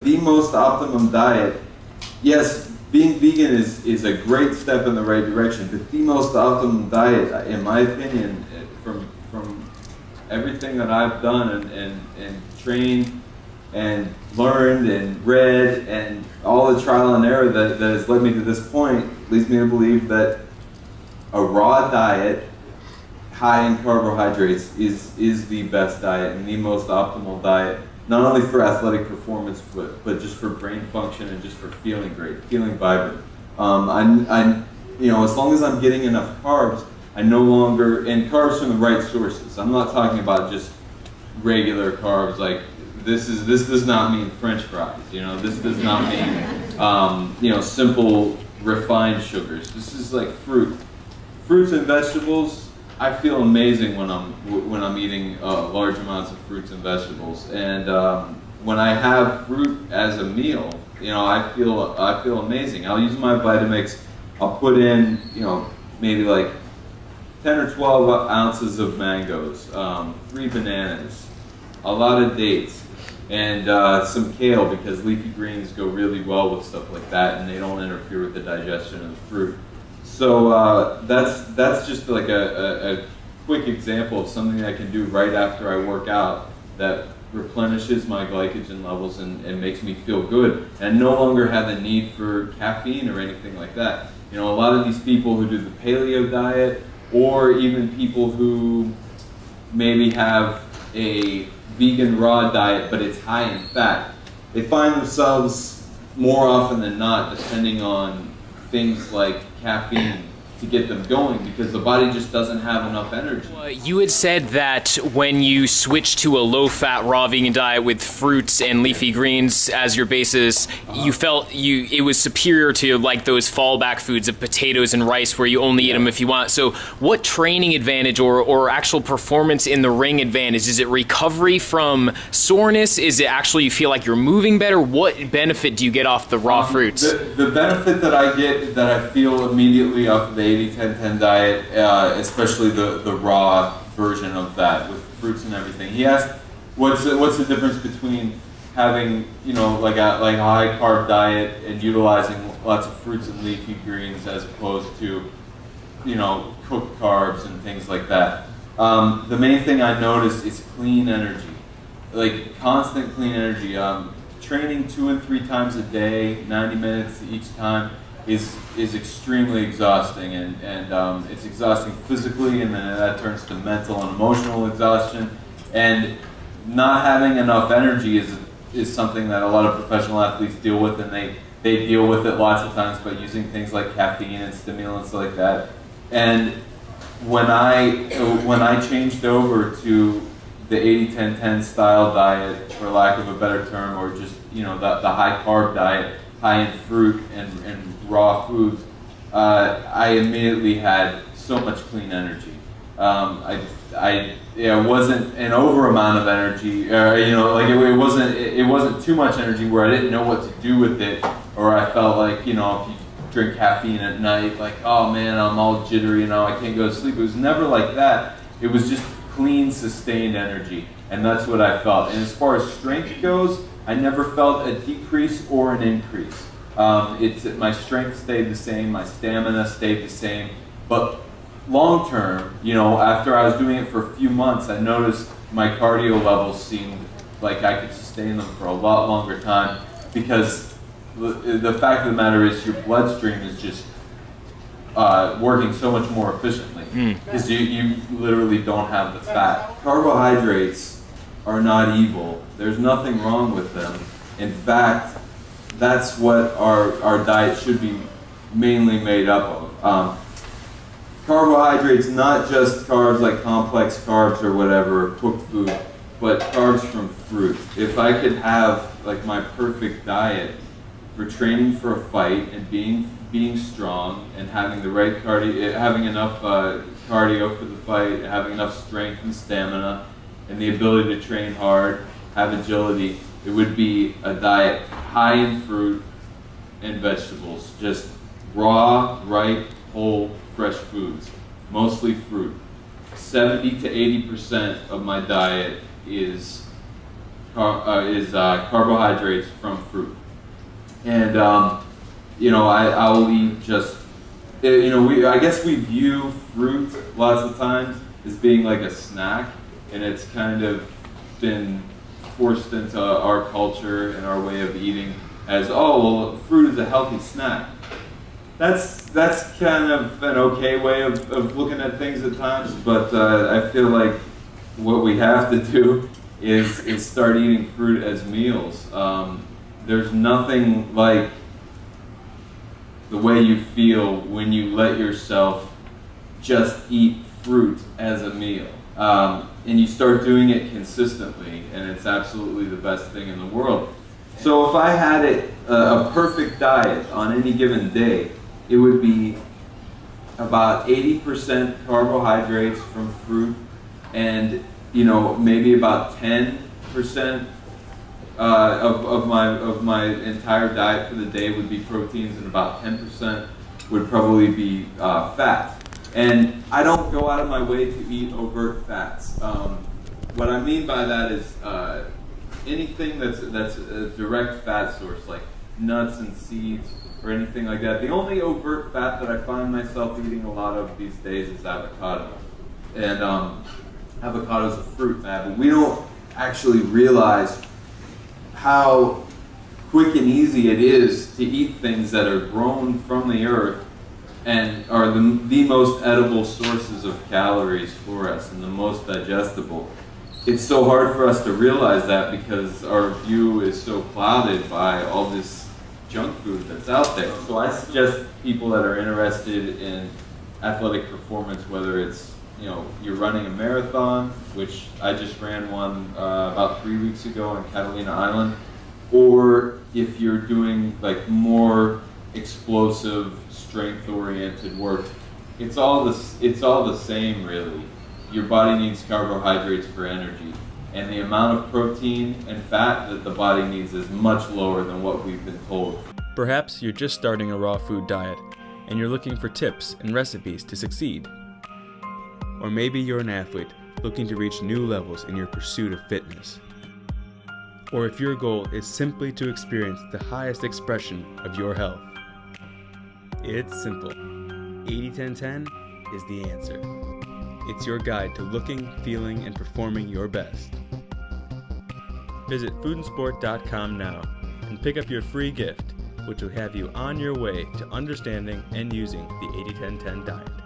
The most optimum diet, yes, being vegan is a great step in the right direction, but the most optimum diet, in my opinion, from everything that I've done and trained and learned and read and all the trial and error that has led me to this point, leads me to believe that a raw diet high in carbohydrates is the best diet and the most optimal diet, not only for athletic performance, but just for brain function and just for feeling great, feeling vibrant. As long as I'm getting enough carbs, I no longer, and carbs from the right sources. I'm not talking about just regular carbs. Like this does not mean French fries. This does not mean simple refined sugars. This is like fruits and vegetables. I feel amazing when I'm eating large amounts of fruits and vegetables, and when I have fruit as a meal, I feel amazing. I'll use my Vitamix. I'll put in maybe like 10 or 12 ounces of mangoes, 3 bananas, a lot of dates, and some kale, because leafy greens go really well with stuff like that, and they don't interfere with the digestion of the fruit. So that's just like a quick example of something I can do right after I work out that replenishes my glycogen levels and makes me feel good, and no longer have a need for caffeine or anything like that. A lot of these people who do the paleo diet, or even people who maybe have a vegan raw diet but it's high in fat, they find themselves more often than not depending on things like caffeine to get them going, because the body just doesn't have enough energy. You had said that when you switched to a low-fat raw vegan diet with fruits and leafy greens as your basis, you felt it was superior to like those fallback foods of potatoes and rice where you only eat them if you want. So what training advantage or actual performance in the ring advantage? Is it recovery from soreness? Is it actually you feel like you're moving better? What benefit do you get off the raw fruits? The benefit that I get, that I feel immediately off of the 80-10-10 diet, especially the raw version of that with fruits and everything. He asked, what's the difference between having like a high carb diet and utilizing lots of fruits and leafy greens as opposed to cooked carbs and things like that. The main thing I noticed is clean energy, like constant clean energy. Training 2 and 3 times a day, 90 minutes each time, is extremely exhausting, and it's exhausting physically, and then that turns to mental and emotional exhaustion. And not having enough energy is something that a lot of professional athletes deal with, and they deal with it lots of times by using things like caffeine and stimulants like that. And when I changed over to the 80-10-10 style diet, for lack of a better term, or just the high carb diet, high in fruit and raw foods, I immediately had so much clean energy. It wasn't an over amount of energy, it wasn't too much energy where I didn't know what to do with it, or I felt like if you drink caffeine at night, like, oh man, I'm all jittery, I can't go to sleep. It was never like that. It was just clean, sustained energy, and that's what I felt. And as far as strength goes, I never felt a decrease or an increase. My strength stayed the same, my stamina stayed the same, but long term, after I was doing it for a few months, I noticed my cardio levels seemed like I could sustain them for a lot longer time, because the fact of the matter is your bloodstream is just working so much more efficiently, because you literally don't have the fat. Carbohydrates are not evil. There's nothing wrong with them. In fact, that's what our diet should be mainly made up of. Carbohydrates, not just carbs like complex carbs or whatever, cooked food, but carbs from fruit. If I could have like my perfect diet for training for a fight and being strong and having the right cardio, having enough cardio for the fight, having enough strength and stamina, and the ability to train hard, have agility, it would be a diet high in fruit and vegetables, just raw, ripe, whole, fresh foods, mostly fruit. 70 to 80% of my diet is carbohydrates from fruit. And I'll eat just, I guess we view fruit lots of times as being like a snack, and it's kind of been forced into our culture and our way of eating as, oh, well, fruit is a healthy snack. That's kind of an okay way of looking at things at times, but I feel like what we have to do is start eating fruit as meals. There's nothing like the way you feel when you let yourself just eat fruit as a meal. And you start doing it consistently, and it's absolutely the best thing in the world. So if I had a perfect diet on any given day, it would be about 80% carbohydrates from fruit, and maybe about 10% of my entire diet for the day would be proteins, and about 10% would probably be fat. And I don't go out of my way to eat overt fats. What I mean by that is anything that's a direct fat source, like nuts and seeds or anything like that. The only overt fat that I find myself eating a lot of these days is avocado. And avocado is a fruit fat, but we don't actually realize how quick and easy it is to eat things that are grown from the earth and are the most edible sources of calories for us and the most digestible. It's so hard for us to realize that because our view is so clouded by all this junk food that's out there. So I suggest people that are interested in athletic performance, whether it's you're running a marathon, which I just ran one about 3 weeks ago on Catalina Island, or if you're doing like more explosive, strength-oriented work, it's all the same really. Your body needs carbohydrates for energy, and the amount of protein and fat that the body needs is much lower than what we've been told. Perhaps you're just starting a raw food diet, and you're looking for tips and recipes to succeed. Or maybe you're an athlete looking to reach new levels in your pursuit of fitness. Or if your goal is simply to experience the highest expression of your health. It's simple. 80-10-10 is the answer. It's your guide to looking, feeling, and performing your best. Visit FoodnSport.com now and pick up your free gift, which will have you on your way to understanding and using the 80-10-10 diet.